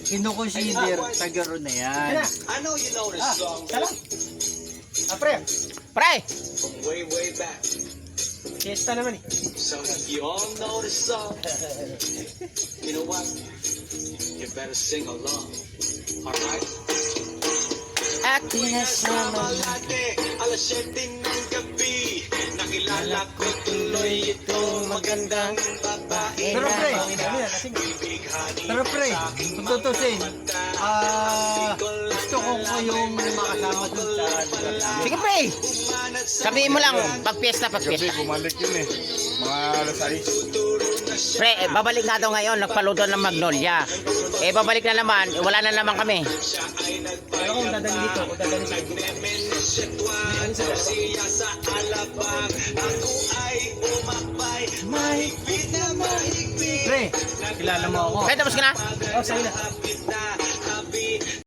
kinukonsider tagaro na yan. I know you know this song. Salam. Pre. Pre! From way back. Fiesta naman eh. So if you all know this song, you know what? You better sing along. Alright? Aking asama. Malate, alas 7 ng gabi. Nakilala ko tuloy itong magandang babae. Pero pre, Bibighani pero pre, kung tutusin, gusto ko yung makasama dun sa lugar namin. Sige pre! Sabihin mo lang, pag piyesta. Bumalik yun eh. Mga alas 6. Pre, babalik nga daw ngayon, nagpaluto ng Magnolia. Babalik na naman, wala na naman kami. Pero kung dadali dito, kung dadali sa dito. siya sa alabang. Ako ay umakbay. Mahigpit na mahigpit. Pre, kilala mo ako. Pre, tapos ka na? Oh, sa'yo na. Kapit na